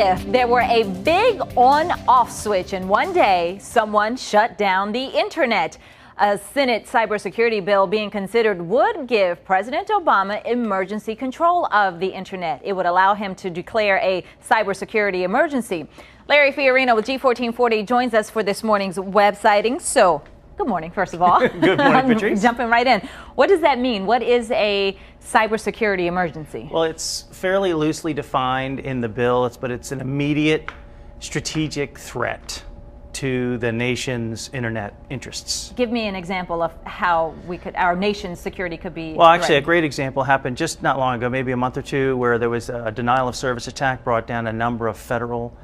if there were a big on-off switch and one day someone shut down the internet? A Senate cybersecurity bill being considered would give President Obama emergency control of the internet. It would allow him to declare a cybersecurity emergency. Larry Fiorino with G.1440 joins us for this morning's web sighting. So, good morning, first of all. Good morning, Patrice. Jumping right in. What does that mean? What is a cybersecurity emergency? Well, it's fairly loosely defined in the bill, but it's an immediate strategic threat to the nation's internet interests. Give me an example of how our nation's security could be Well, actually, threatened. a great example happened just not long ago, maybe a month or two, where there was a denial of service attack, brought down a number of federal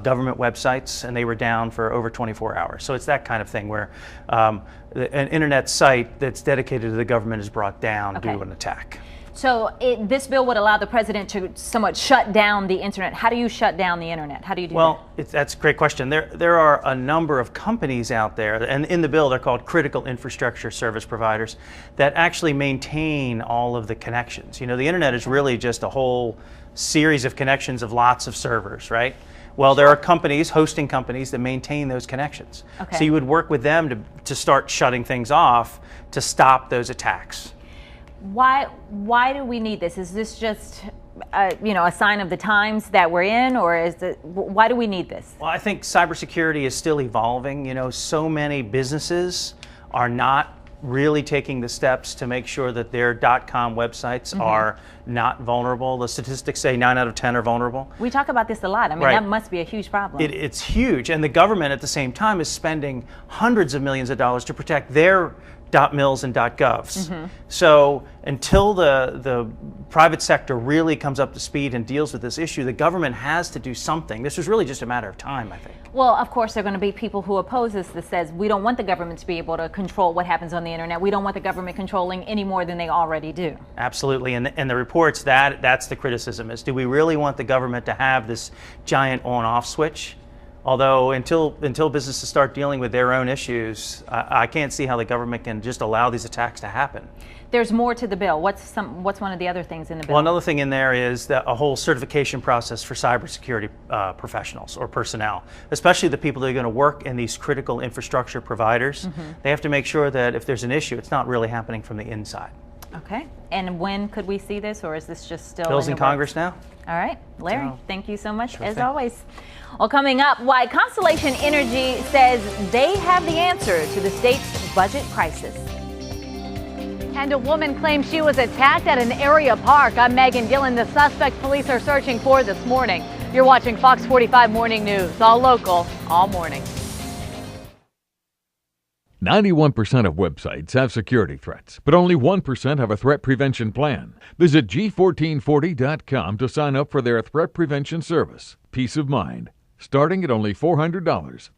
government websites, and they were down for over 24 hours. So it's that kind of thing where an internet site that's dedicated to the government is brought down due to an attack. So this bill would allow the president to somewhat shut down the internet. How do you shut down the internet? How do you do that? Well, that's a great question. There are a number of companies out there, and in the bill they're called critical infrastructure service providers, that actually maintain all of the connections. You know, the internet is really just a whole series of connections of lots of servers, right? Well, there are companies, hosting companies, that maintain those connections. Okay. So you would work with them to start shutting things off to stop those attacks. Why do we need this? Is this just a sign of the times that we're in, or why do we need this? Well, I think cybersecurity is still evolving. You know, so many businesses are not really taking the steps to make sure that their .com websites are not vulnerable. The statistics say 9 out of 10 are vulnerable. We talk about this a lot. I mean, that must be a huge problem. It's huge, and the government at the same time is spending hundreds of millions of dollars to protect their .mils and .govs. So until the private sector really comes up to speed and deals with this issue, the government has to do something. This is really just a matter of time, I think. Well, of course, there are going to be people who oppose this that says we don't want the government to be able to control what happens on the internet. We don't want the government controlling any more than they already do. Absolutely. And the reports, that's the criticism, is do we really want the government to have this giant on-off switch? Although until businesses start dealing with their own issues, I can't see how the government can just allow these attacks to happen. There's more to the bill. What's one of the other things in the bill? Well, another thing in there is a whole certification process for cybersecurity professionals or personnel, especially the people that are going to work in these critical infrastructure providers. They have to make sure that if there's an issue, it's not really happening from the inside. Okay. And when could we see this, or is this just still Bills in Congress now? All right. Larry, thank you so much, as thing. always. Well, coming up, why Constellation Energy says they have the answer to the state's budget crisis. And a woman claims she was attacked at an area park. I'm Megan Gillen. The suspect police are searching for this morning. You're watching Fox 45 Morning News, all local, all morning. 91% of websites have security threats, but only 1% have a threat prevention plan. Visit G1440.com to sign up for their threat prevention service. Peace of mind, starting at only $400.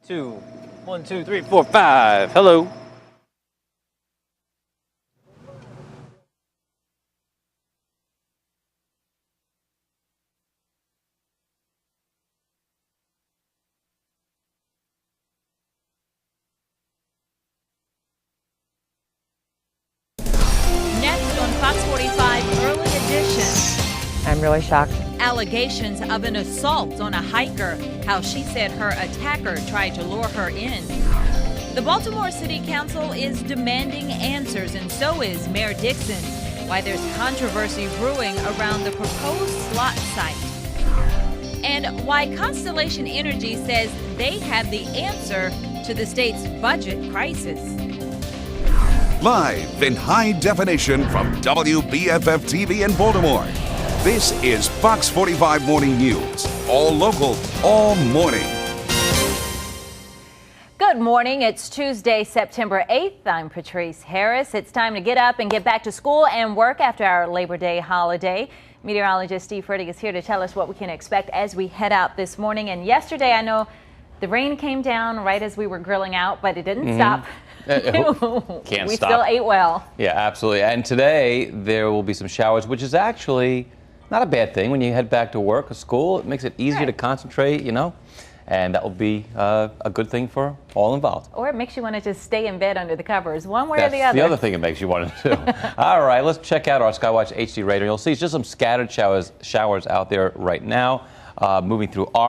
2, 1, 2, 3, 4, 5. Hello. Next on Fox 45 Early Edition. I'm really shocked. Allegations of an assault on a hiker, how she said her attacker tried to lure her in. The Baltimore City Council is demanding answers, and so is Mayor Dixon. Why there's controversy brewing around the proposed slot site. And why Constellation Energy says they have the answer to the state's budget crisis. Live in high definition from WBFF TV in Baltimore. This is Fox 45 Morning News. All local, all morning. Good morning. It's Tuesday, September 8th. I'm Patrice Harris. It's time to get up and get back to school and work after our Labor Day holiday. Meteorologist Steve Furtick is here to tell us what we can expect as we head out this morning. And yesterday, I know the rain came down right as we were grilling out, but it didn't stop. Can't we stop. still ate well. Yeah, absolutely. And today there will be some showers, which is actually not a bad thing when you head back to work or school. It makes it easier to concentrate, you know, and that will be a good thing for all involved. Or it makes you want to just stay in bed under the covers, one way That's or the other. the other thing it makes you want to do. All right, let's check out our Skywatch HD radar. You'll see just some scattered showers out there right now, moving through our